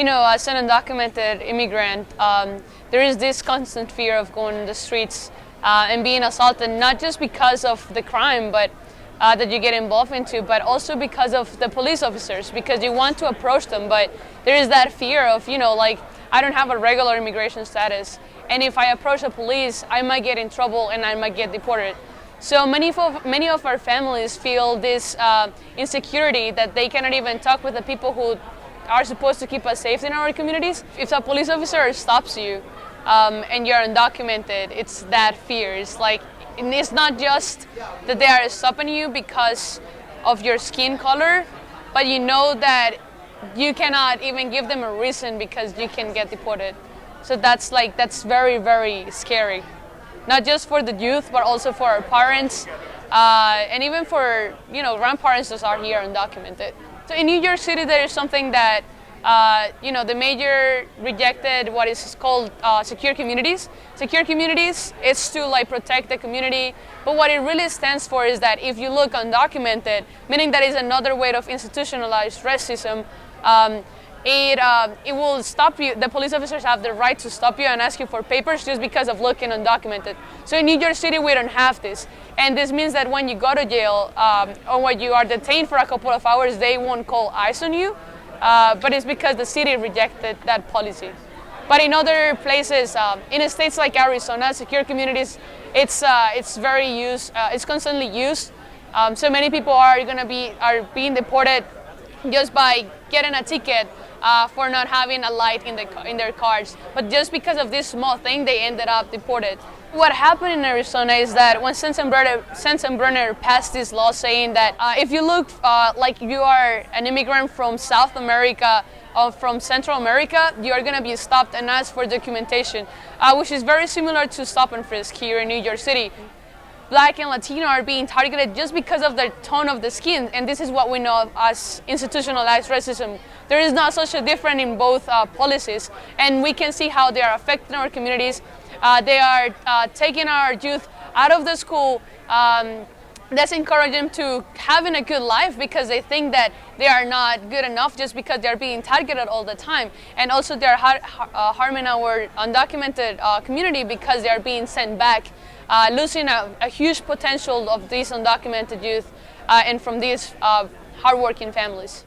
As an undocumented immigrant, there is this constant fear of going in the streets and being assaulted, not just because of the crime, but that you get involved into, but also because of the police officers, because you want to approach them, but there is that fear of, I don't have a regular immigration status, and if I approach the police, I might get in trouble and I might get deported. So many of our families feel this insecurity that they cannot even talk with the people who are supposed to keep us safe in our communities. If a police officer stops you and you're undocumented, it's that fear. It's not just that they are stopping you because of your skin color, but you know that you cannot even give them a reason because you can get deported. So that's very, very scary. Not just for the youth, but also for our parents, and even for grandparents that are here undocumented. So in New York City, there is something that the mayor rejected, what is called secure communities. Secure communities is to protect the community, but what it really stands for is that if you look undocumented, meaning that is another way of institutionalized racism, it will stop you. The police officers have the right to stop you and ask you for papers just because of looking undocumented. So in New York City, we don't have this. And this means that when you go to jail or when you are detained for a couple of hours, they won't call eyes on you. But it's because the city rejected that policy. But in other places, in states like Arizona, secure communities, it's very used. It's constantly used. So many people are being deported just by getting a ticket for not having a light in their cars. But just because of this small thing, they ended up deported. What happened in Arizona is that when Sensenbrenner passed this law saying that if you look like you are an immigrant from South America or from Central America, you are going to be stopped and asked for documentation, which is very similar to stop and frisk here in New York City. Black and Latino are being targeted just because of their tone of the skin, and this is what we know as institutionalized racism. There is not such a difference in both policies, and we can see how they are affecting our communities. They are taking our youth out of the school, disencouraging them to having a good life because they think that they are not good enough just because they are being targeted all the time. And also they are harming our undocumented community because they are being sent back, losing a huge potential of these undocumented youth and from these hardworking families.